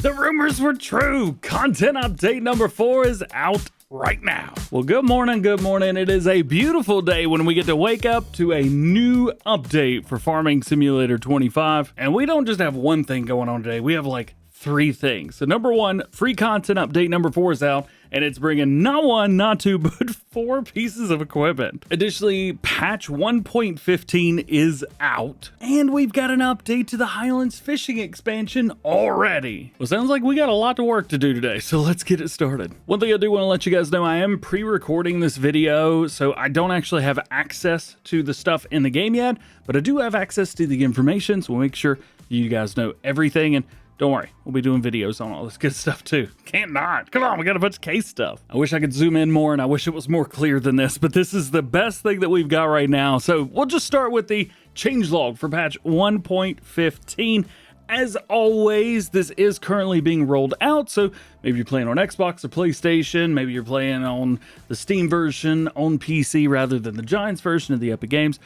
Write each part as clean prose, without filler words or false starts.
The rumors were true. Content update number 4 is out right now. Well, good morning, good morning. It is a beautiful day when we get to wake up to a new update for Farming Simulator 25. And we don't just have one thing going on today. We have like 3 things. So number 1, free content update number 4 is out, and it's bringing not 1, not 2, but 4 pieces of equipment. Additionally, patch 1.15 is out, and we've got an update to the Highlands fishing expansion already. Well, sounds like we got a lot of work to do today, so let's get it started. One thing I do want to let you guys know, I am pre-recording this video, so I don't actually have access to the stuff in the game yet, but I do have access to the information, so we'll make sure you guys know everything. And don't worry, we'll be doing videos on all this good stuff too. Can't not. Come on, we got a bunch of case stuff. I wish I could zoom in more and I wish it was more clear than this, but this is the best thing that we've got right now. So we'll just start with the changelog for patch 1.15. As always, this is currently being rolled out, so maybe you're playing on Xbox or PlayStation, maybe you're playing on the Steam version on PC rather than the Giants version of the Epic Games.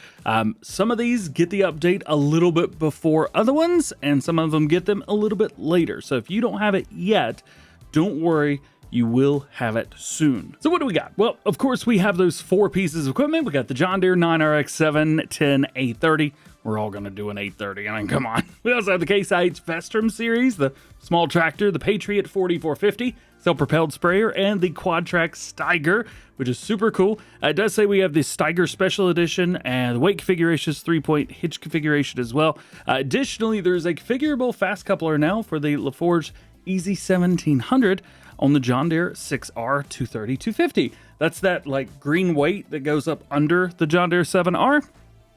Some of these get the update a little bit before other ones, and some of them get them a little bit later. So if you don't have it yet, don't worry, you will have it soon. So what do we got? Well, of course, we have those 4 pieces of equipment. We got the John Deere 9RX 710 830. We're all going to do an 830. I mean, come on. We also have the Case IH Vestrum series, the small tractor, the Patriot 4450, self-propelled sprayer, and the Quadtrack Steiger, which is super cool. It does say we have the Steiger Special Edition, and the weight configuration is 3-point hitch configuration as well. Additionally, there's a configurable fast coupler now for the LaForge Easy 1700 on the John Deere 6R 230 250. That's that like green weight that goes up under the John Deere 7R.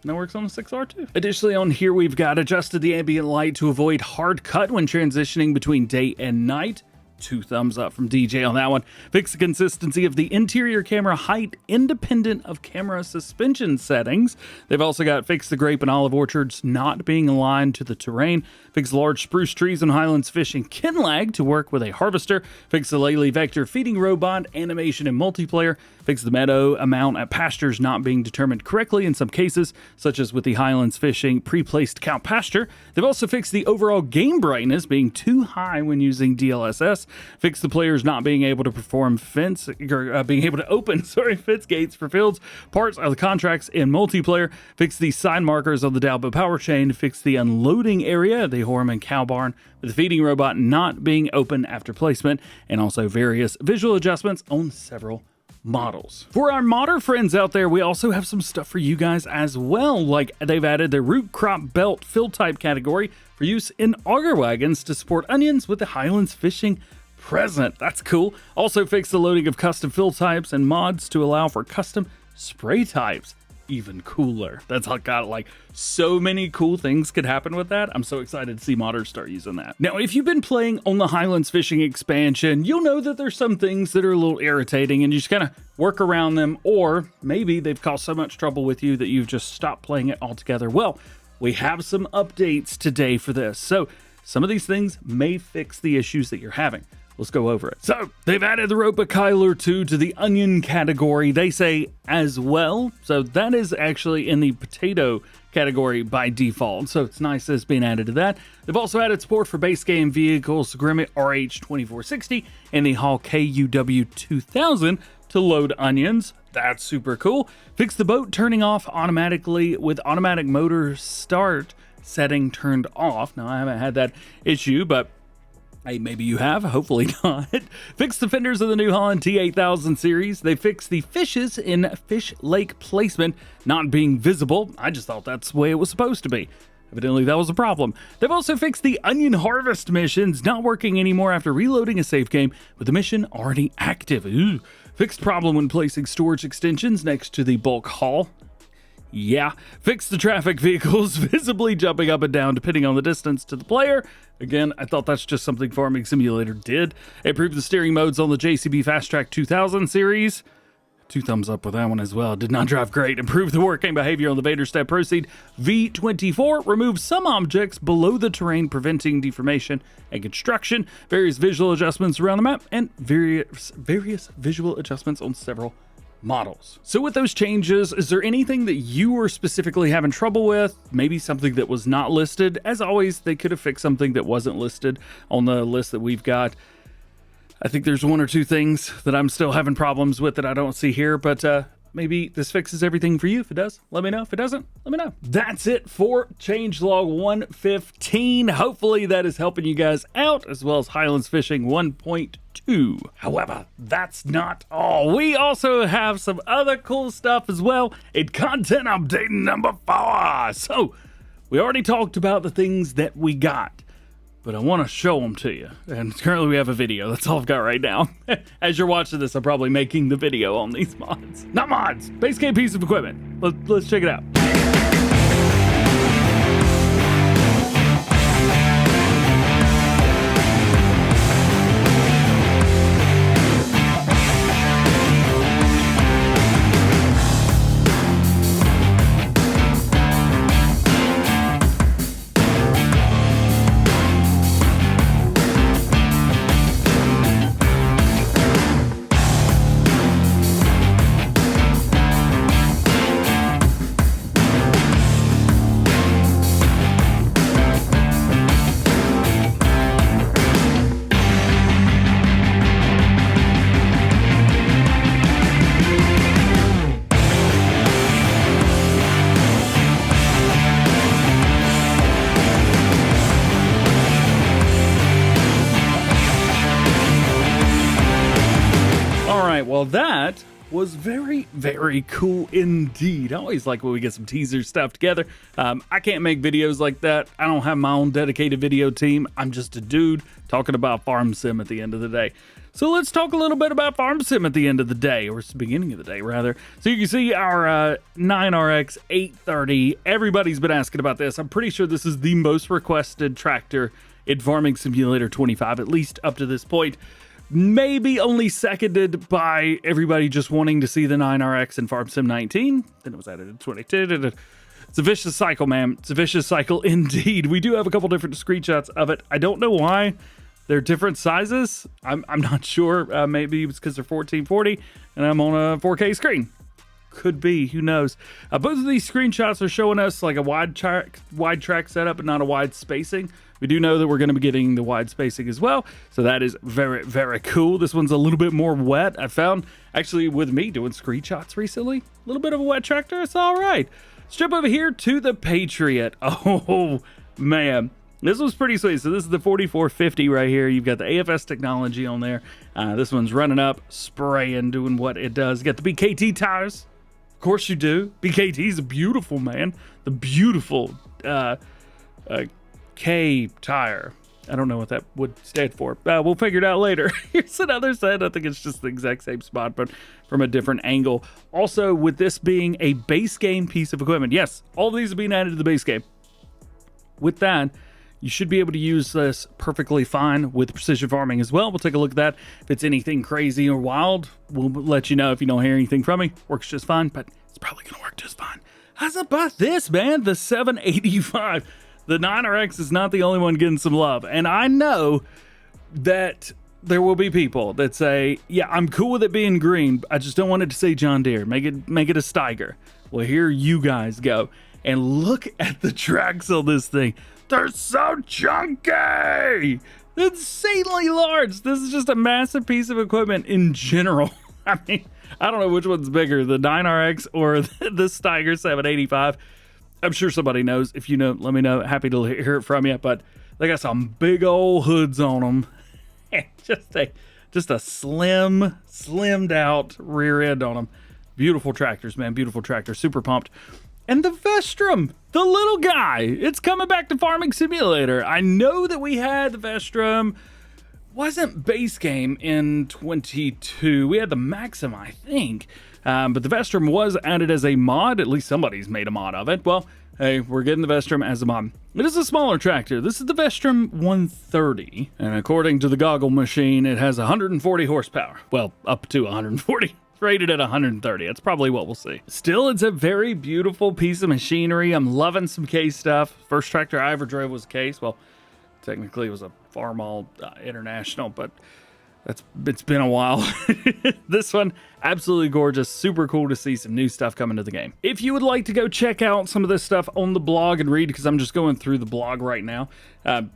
That works on the 6R too. Additionally, on here we've got adjusted the ambient light to avoid hard cut when transitioning between day and night. 2 thumbs up from DJ on that one. Fix the consistency of the interior camera height independent of camera suspension settings. They've also got fix the grape and olive orchards not being aligned to the terrain. Fix large spruce trees in Highlands fishing kin lag to work with a harvester. Fix the Lely Vector feeding robot animation in multiplayer. Fix the meadow amount at pastures not being determined correctly in some cases, such as with the Highlands fishing pre-placed cow pasture. They've also fixed the overall game brightness being too high when using DLSS. Fix the players not being able to perform being able to open fence gates for fields, parts of the contracts in multiplayer. Fix the sign markers on the Dalbo power chain. Fix the unloading area of the Horman cow barn with the feeding robot not being open after placement, and also various visual adjustments on several models. For our modder friends out there, we also have some stuff for you guys as well. Like they've added the root crop belt fill type category for use in auger wagons to support onions with the Highlands fishing present. That's cool. Also fixed the loading of custom fill types and mods to allow for custom spray types. Even cooler. That's got like so many cool things could happen with that. I'm so excited to see modders start using that. Now, if you've been playing on the Highlands fishing expansion, you'll know that there's some things that are a little irritating and you just kind of work around them, or maybe they've caused so much trouble with you that you've just stopped playing it altogether. Well, we have some updates today for this. So some of these things may fix the issues that you're having. Let's go over it. So they've added the Ropa-Kyler 2 to the onion category, they say, as well. So that is actually in the potato category by default. So it's nice that it's being added to that. They've also added support for base game vehicles, Grimmett RH2460 and the Hall KUW 2000 to load onions. That's super cool. Fix the boat turning off automatically with automatic motor start setting turned off. Now, I haven't had that issue, but hey, maybe you have, hopefully not. Fix the fenders of the New Holland T8000 series. They fixed the fishes in fish lake placement not being visible. I just thought that's the way it was supposed to be. Evidently, that was a problem. They've also fixed the onion harvest missions not working anymore after reloading a save game with the mission already active. Ooh. Fixed problem when placing storage extensions next to the bulk haul. Yeah. Fix the traffic vehicles visibly jumping up and down depending on the distance to the player. Again, I thought that's just something Farming Simulator did. Improved the steering modes on the JCB Fast Track 2000 series. 2 thumbs up with that one as well. Did not drive great. Improved the working behavior on the Vader Step Proceed V24. Removed some objects below the terrain, preventing deformation and construction. Various visual adjustments around the map, and various visual adjustments on several models. So with those changes, is there anything that you were specifically having trouble with? Maybe something that was not listed? As always, they could have fixed something that wasn't listed on the list that we've got. I think there's one or two things that I'm still having problems with that I don't see here, but maybe this fixes everything for you. If it does, let me know. If it doesn't, let me know. That's it for changelog 115. Hopefully that is helping you guys out, as well as Highlands Fishing 1.2. However, that's not all. We also have some other cool stuff as well in content update number 4. So we already talked about the things that we got, but I want to show them to you. And currently we have a video. That's all I've got right now. As you're watching this, I'm probably making the video on these mods. Not mods, base game piece of equipment. Let's check it out. Well, that was very, very cool indeed. I always like when we get some teaser stuff together. I can't make videos like that. I don't have my own dedicated video team. I'm just a dude talking about farm sim at the end of the day. So let's talk a little bit about farm sim at the end of the day, or it's the beginning of the day rather. So you can see our 9RX 830. Everybody's been asking about this. I'm pretty sure this is the most requested tractor in Farming Simulator 25, at least up to this point. Maybe only seconded by everybody just wanting to see the 9RX in Farm Sim 19. Then it was added in 22. It's a vicious cycle, man. It's a vicious cycle indeed. We do have a couple different screenshots of it. I don't know why they're different sizes. I'm not sure. Maybe it's because they're 1440 and I'm on a 4K screen. Could be, who knows. Both of these screenshots are showing us like a wide track setup and not a wide spacing. We do know that we're going to be getting the wide spacing as well, so that is very, very cool. This one's a little bit more wet. I found, actually, with me doing screenshots recently, a little bit of a wet tractor. It's all right. Let's jump over here to the Patriot. Oh, man. This was pretty sweet. So this is the 4450 right here. You've got the AFS technology on there. This one's running up, spraying, doing what it does. You got the BKT tires. Of course you do. BKT is beautiful, man. The beautiful K tire. I don't know what that would stand for. We'll figure it out later. Here's another set. I think it's just the exact same spot, but from a different angle. Also, with this being a base game piece of equipment, yes, all of these are being added to the base game. With that, you should be able to use this perfectly fine with precision farming as well. We'll take a look at that. If it's anything crazy or wild, we'll let you know. If you don't hear anything from me, works just fine, but it's probably going to work just fine. How's about this, man? The 785. The 9RX is not the only one getting some love. And I know that there will be people that say, yeah, I'm cool with it being green. I just don't want it to say John Deere. Make it a Steiger. Well, here you guys go. And look at the tracks on this thing. They're so chunky. Insanely large. This is just a massive piece of equipment in general. I mean, I don't know which one's bigger, the 9RX or the Steiger 785. I'm sure somebody knows. If you know, let me know. Happy to hear it from you. But they got some big old hoods on them. just a slimmed out rear end on them. Beautiful tractors, man. Beautiful tractors. Super pumped. And the Vestrum, the little guy. It's coming back to Farming Simulator. I know that we had the Vestrum. Wasn't base game in 22. We had the Maxim, I think. But the Vestrum was added as a mod. At least somebody's made a mod of it. Well, hey, we're getting the Vestrum as a mod. It is a smaller tractor. This is the Vestrum 130. And according to the goggle machine, it has 140 horsepower. Well, up to 140. It's rated at 130. That's probably what we'll see. Still, it's a very beautiful piece of machinery. I'm loving some case stuff. First tractor I ever drove was case. Well, technically it was a Farmall International, but It's been a while. This one, absolutely gorgeous. Super cool to see some new stuff coming to the game. If you would like to go check out some of this stuff on the blog and read, because I'm just going through the blog right now,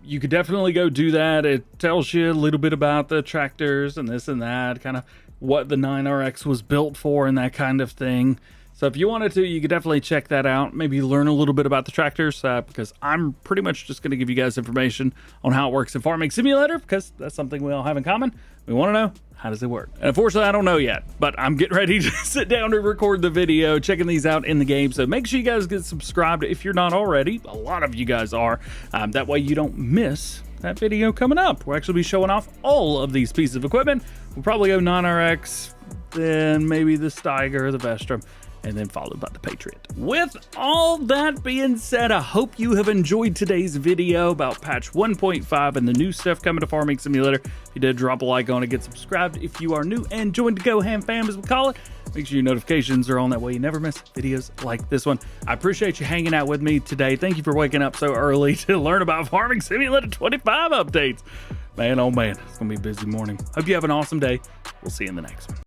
you could definitely go do that. It tells you a little bit about the tractors and this and that, kind of what the 9RX was built for and that kind of thing. So if you wanted to, you could definitely check that out. Maybe learn a little bit about the tractors, because I'm pretty much just going to give you guys information on how it works in Farming Simulator, because that's something we all have in common. We want to know, how does it work? And unfortunately, I don't know yet, but I'm getting ready to sit down and record the video, checking these out in the game. So make sure you guys get subscribed if you're not already. A lot of you guys are. That way you don't miss that video coming up. We'll actually be showing off all of these pieces of equipment. We'll probably go 9RX, then maybe the Steiger, the Vestrum, and then followed by the Patriot. With all that being said, I hope you have enjoyed today's video about patch 1.5 and the new stuff coming to Farming Simulator. If you did, drop a like on it, get subscribed if you are new, and join the DjGoHam fam, as we call it. Make sure your notifications are on, that way you never miss videos like this one. I appreciate you hanging out with me today. Thank you for waking up so early to learn about Farming Simulator 25 updates. Man, oh man, it's gonna be a busy morning. Hope you have an awesome day. We'll see you in the next one.